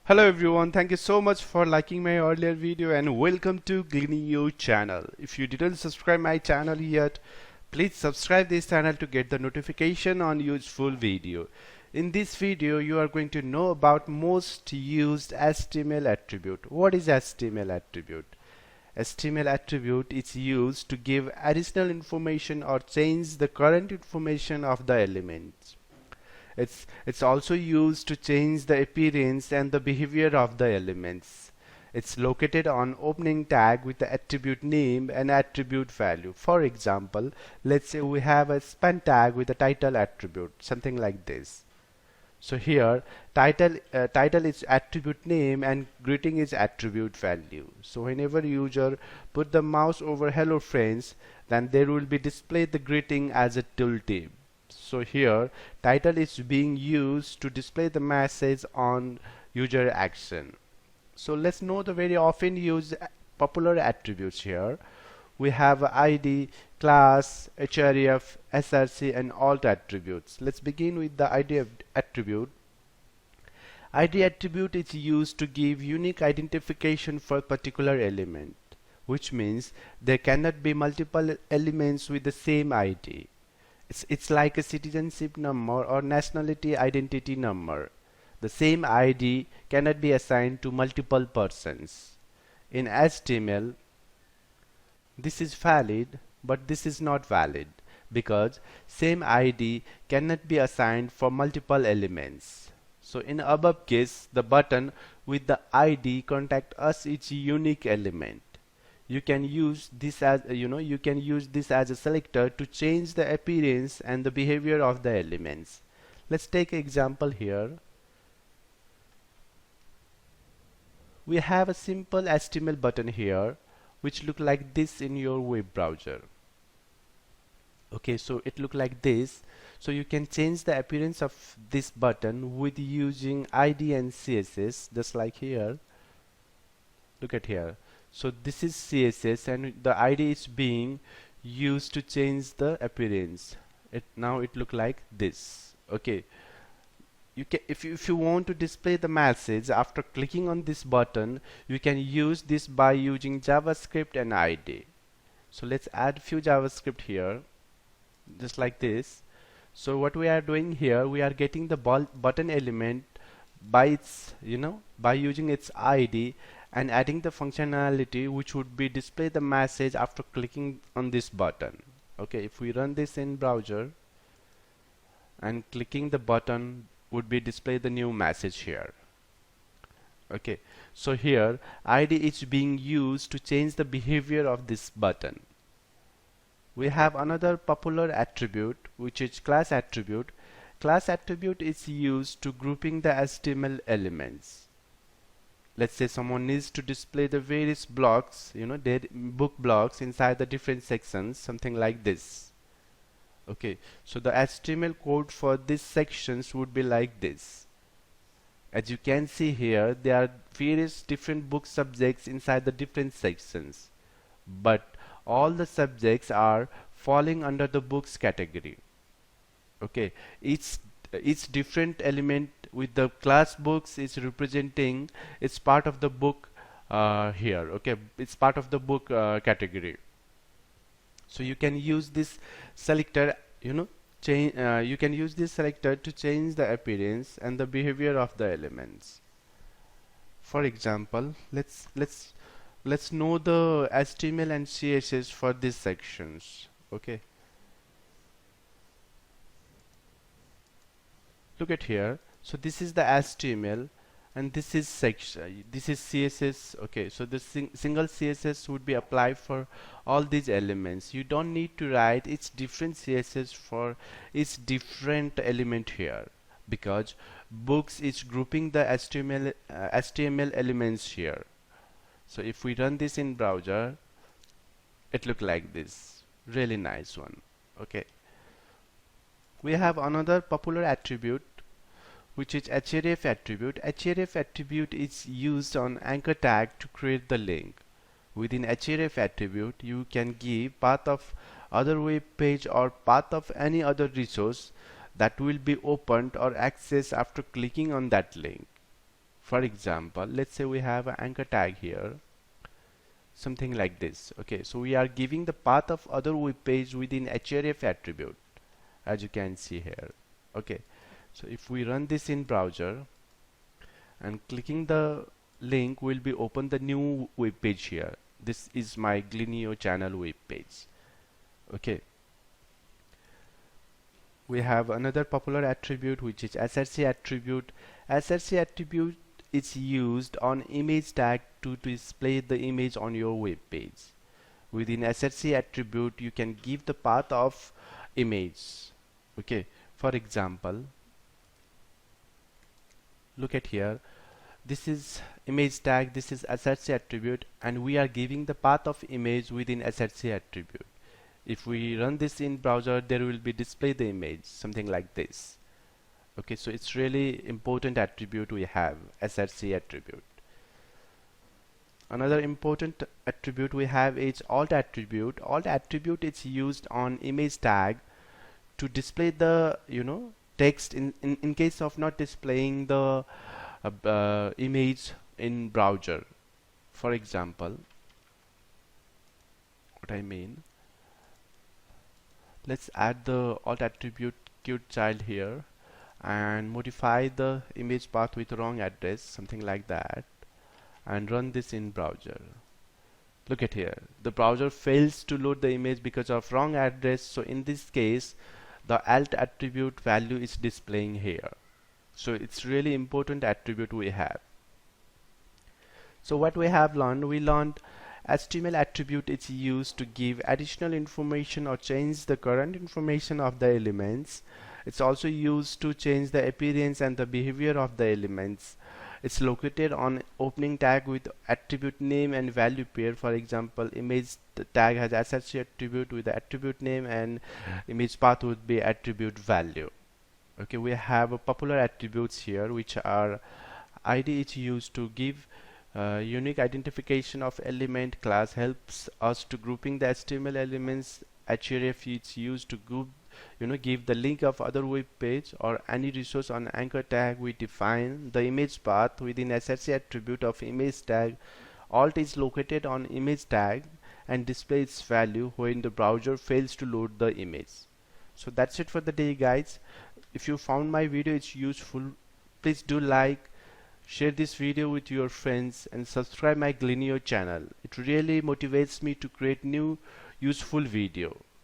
Hello everyone, thank you so much for liking my earlier video and welcome to Glineo channel. If you didn't subscribe my channel yet, please subscribe this channel to get the notification on useful video. In this video, you are going to know about most used HTML attribute. What is HTML attribute? HTML attribute is used to give additional information or change the current information of the element. It's also used to change the appearance and the behavior of the elements. It's located on opening tag with the attribute name and attribute value. For example, let's say we have a span tag with a title attribute, something like this. So here title is attribute name and greeting is attribute value. So whenever user put the mouse over hello friends, then there will be displayed the greeting as a tooltip. So here title is being used to display the message on user action. So let's know the very often used popular attributes here. We have ID, class, href, src and alt attributes. Let's begin with the ID attribute. ID attribute is used to give unique identification for a particular element, which means there cannot be multiple elements with the same ID. It's like a citizenship number or nationality identity number. The same ID cannot be assigned to multiple persons. In HTML, this is valid, but this is not valid because same ID cannot be assigned for multiple elements. So in above case, the button with the ID contact us is a unique element. You can use this as a selector to change the appearance and the behavior of the elements. Let's take an example here. We have a simple HTML button here which look like this in your web browser. Okay, so it look like this. So you can change the appearance of this button with using ID and CSS, just like here. Look at here. So this is CSS and the ID is being used to change the appearance. Now it look like this. Okay, you can if you want to display the message after clicking on this button, you can use this by using JavaScript and ID. So let's add few JavaScript here, just like this. So what we are doing here, we are getting the button element by its by using its ID and adding the functionality which would be display the message after clicking on this button. Okay, if we run this in browser and clicking the button would be display the new message here. Okay, so here ID is being used to change the behavior of this button. We have another popular attribute which is class attribute. Class attribute is used to grouping the HTML elements. Let's say someone needs to display the various blocks, their book blocks inside the different sections, something like this. Okay, so the HTML code for these sections would be like this. As you can see here, there are various different book subjects inside the different sections, but all the subjects are falling under the books category. Okay, each different element with the class books is representing it's part of the book here. Okay, it's part of the book category. So you can use this selector you can use this selector to change the appearance and the behavior of the elements. For example, let's know the HTML and CSS for these sections. Okay, look at here. So this is the HTML and this is section, this is CSS. Okay, so the single CSS would be applied for all these elements. You don't need to write each different CSS for each different element here because books is grouping the HTML elements here. So if we run this in browser, it look like this, really nice one. Okay, we have another popular attribute which is href attribute. Href attribute is used on anchor tag to create the link. Within href attribute, you can give path of other web page or path of any other resource that will be opened or accessed after clicking on that link. For example, let's say we have an anchor tag here, something like this. Okay, so we are giving the path of other web page within href attribute, as you can see here. Okay, so if we run this in browser and clicking the link will be open the new web page here. This is my Glineo channel web page. Okay, we have another popular attribute which is src attribute. Src attribute is used on image tag to display the image on your web page. Within src attribute you can give the path of image. Okay, for example, look at here, this is image tag, this is src attribute, and we are giving the path of image within src attribute. If we run this in browser, there will be display the image, something like this. Okay, so it's really important attribute we have, src attribute. Another important attribute we have is alt attribute. Alt attribute is used on image tag to display the text in case of not displaying the image in browser. For example, what I mean, let's add the alt attribute cute child here and modify the image path with wrong address, something like that, and run this in browser. Look at here, the browser fails to load the image because of wrong address. So in this case the alt attribute value is displaying here. So it's really important attribute we have. So what we have learned, we learned HTML attribute is used to give additional information or change the current information of the elements. It's also used to change the appearance and the behavior of the elements. It's located on opening tag with attribute name and value pair. For example, image tag has src attribute with the attribute name, and image path would be attribute value. Okay, we have popular attributes here which are id is used to give unique identification of element. Class helps us to grouping the HTML elements. href is used to group give the link of other web page or any resource. On anchor tag we define the image path within src attribute of image tag. Alt is located on image tag and displays its value when the browser fails to load the image. So that's it for the day, guys. If you found my video is useful, please do like, share this video with your friends, and subscribe my Glineo channel. It really motivates me to create new useful video.